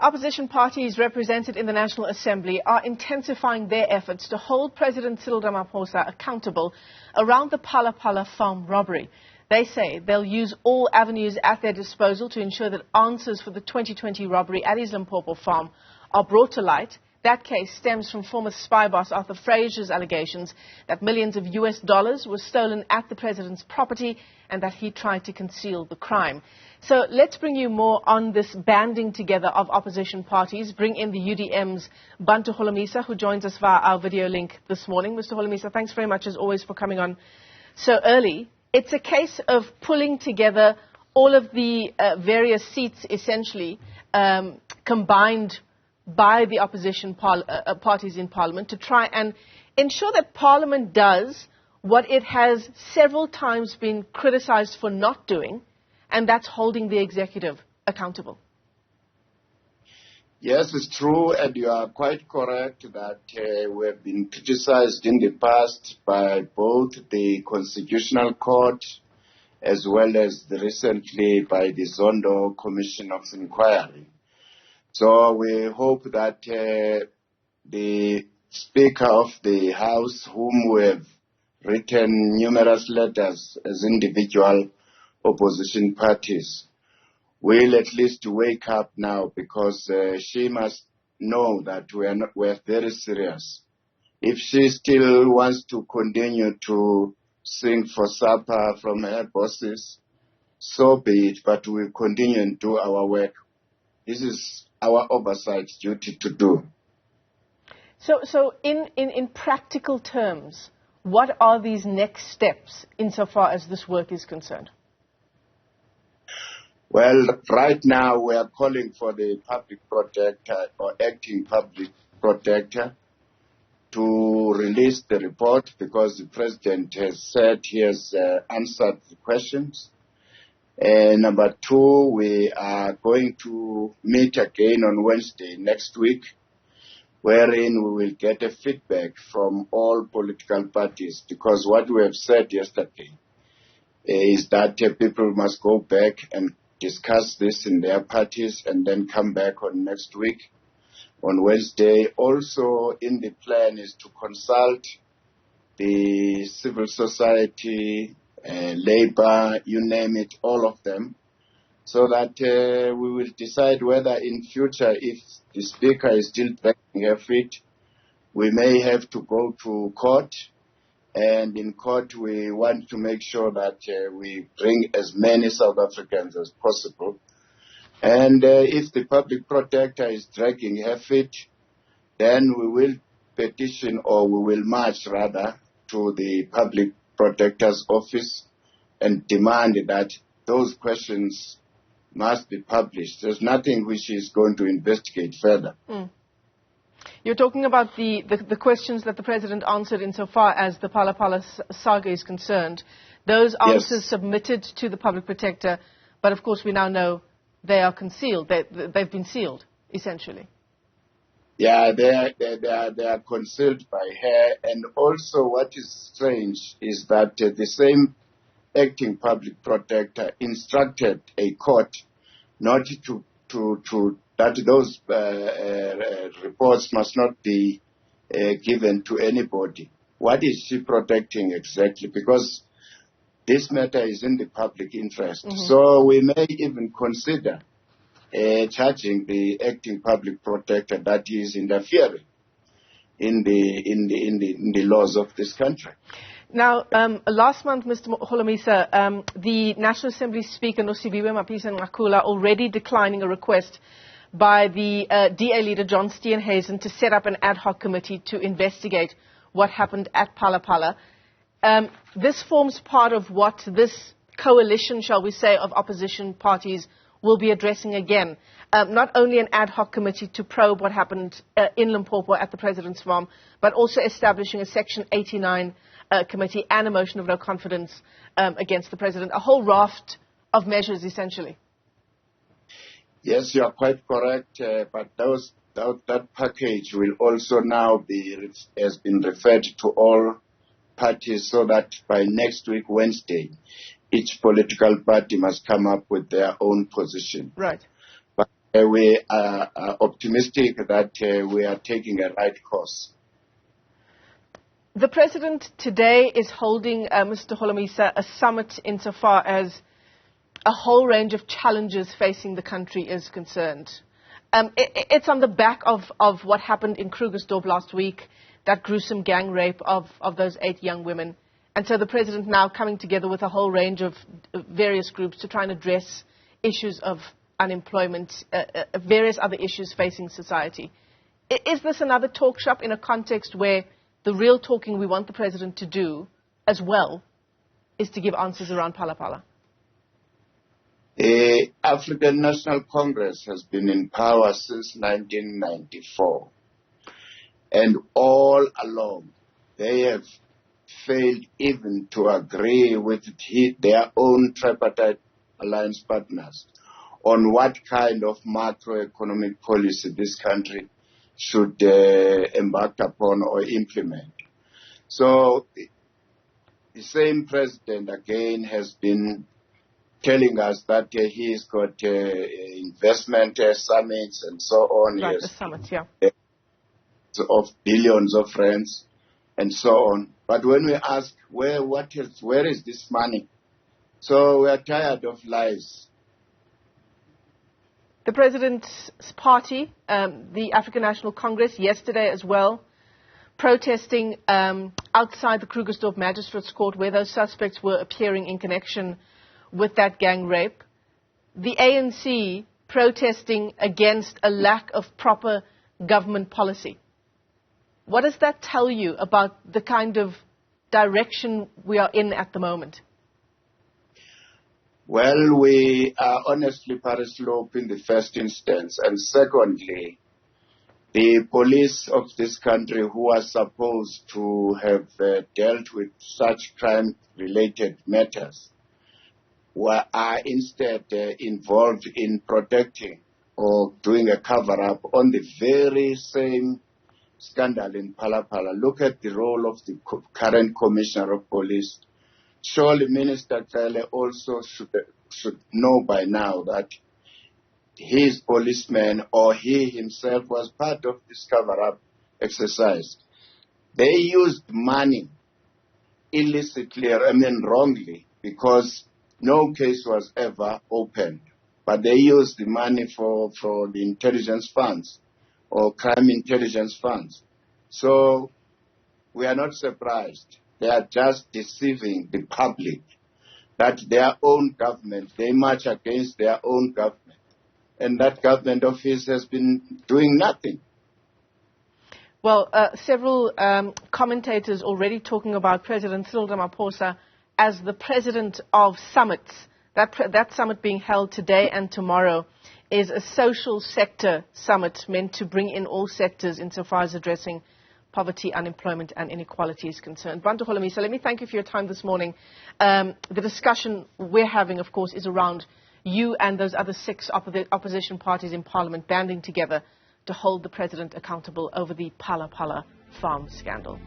Opposition parties represented in the National Assembly are intensifying their efforts to hold President Cyril Ramaphosa accountable around the Phala Phala farm robbery. They say they'll use all avenues at their disposal to ensure that answers for the 2020 robbery at his Limpopo farm are brought to light. That case stems from former spy boss Arthur Fraser's allegations that millions of US dollars were stolen at the president's property and that he tried to conceal the crime. So let's bring you more on this banding together of opposition parties. Bring in the UDM's Bantu Holomisa, who joins us via our video link this morning. Mr. Holomisa, thanks very much as always for coming on so early. It's a case of pulling together all of the various seats essentially combined by the opposition parties in Parliament to try and ensure that Parliament does what it has several times been criticized for not doing, and that's holding the executive accountable. Yes, it's true, and you are quite correct that we have been criticized in the past by both the Constitutional Court as well as recently by the Zondo Commission of Inquiry. So we hope that the Speaker of the House, whom we have written numerous letters as individual opposition parties, will at least wake up now, because she must know that we're very serious. If she still wants to continue to sing for supper from her bosses, so be it, but we'll continue and do our work. This is our oversight duty to do. So in practical terms, what are these next steps insofar as this work is concerned? Well, right now we are calling for the public protector or acting public protector to release the report, because the President has said he has answered the questions. Number two, we are going to meet again on Wednesday next week, wherein we will get a feedback from all political parties, because what we have said yesterday is that people must go back and discuss this in their parties and then come back on next week on Wednesday. Also in the plan is to consult the civil society, labor, you name it, all of them, so that we will decide whether in future, if the Speaker is still dragging her feet, we may have to go to court. And in court, we want to make sure that we bring as many South Africans as possible. And if the public protector is dragging her feet, then we will petition, or we will march rather, to the public protector's office and demand that those questions must be published. There's nothing which is going to investigate further. You're talking about the questions that the President answered insofar as the Phala Phala saga is concerned. Those answers submitted to the public protector, but of course we now know they are concealed. They've been sealed, essentially. Yeah, they are concealed by her. And also what is strange is that the same acting public protector instructed a court not that those reports must not be given to anybody. What is she protecting exactly? Because this matter is in the public interest. So we may even consider charging the acting public protector that he is interfering in the laws of this country. Now, last month, Mr. Holomisa, the National Assembly Speaker, Nosiviwe Mapisa-Nqakula, already declining a request by the DA leader, John Steenhuisen, to set up an ad hoc committee to investigate what happened at Phala Phala. This forms part of what this coalition, shall we say, of opposition parties will be addressing again. Not only an ad hoc committee to probe what happened in Limpopo at the President's farm, but also establishing a Section 89 committee and a motion of no confidence against the President. A whole raft of measures, essentially. Yes, you are quite correct, but that package will also now has been referred to all parties, so that by next week, Wednesday, each political party must come up with their own position. Right. But we are optimistic that we are taking a right course. The President today is holding, Mr. Holomisa, a summit insofar as a whole range of challenges facing the country is concerned. It's on the back of what happened in Krugersdorp last week, that gruesome gang rape of those 8 young women. And so the President now coming together with a whole range of various groups to try and address issues of unemployment, various other issues facing society. Is this another talk shop in a context where the real talking we want the President to do as well is to give answers around Phala Phala? The African National Congress has been in power since 1994. And all along, they have failed even to agree with their own tripartite alliance partners on what kind of macroeconomic policy this country should embark upon or implement. So the same president again has been telling us that he's got investment summits and so on. Right, yes, the summits, yeah. Of billions of rands and so on. But when we ask where is this money? So we are tired of lies. The President's party, the African National Congress, yesterday as well, protesting outside the Krugersdorp Magistrates Court where those suspects were appearing in connection with that gang rape. The ANC protesting against a lack of proper government policy. What does that tell you about the kind of direction we are in at the moment? Well, we are honestly paraslope in the first instance. And secondly, the police of this country who are supposed to have dealt with such crime-related matters are instead involved in protecting or doing a cover-up on the very same scandal in Phala Phala. Look at the role of the current Commissioner of Police. Surely Minister Cyril also should know by now that his policeman or he himself was part of this cover-up exercise. They used money illicitly, wrongly, because no case was ever opened. But they used the money for the intelligence funds or crime intelligence funds. So we are not surprised. They are just deceiving the public that their own government, they march against their own government. And that government office has been doing nothing. Well, several commentators already talking about President Cyril Ramaphosa as the president of summits. That summit being held today and tomorrow is a social sector summit meant to bring in all sectors insofar as addressing poverty, unemployment and inequality is concerned. Bantu Holomisa, let me thank you for your time this morning. The discussion we're having, of course, is around you and those other 6 opposition parties in Parliament banding together to hold the President accountable over the Phala Phala farm scandal.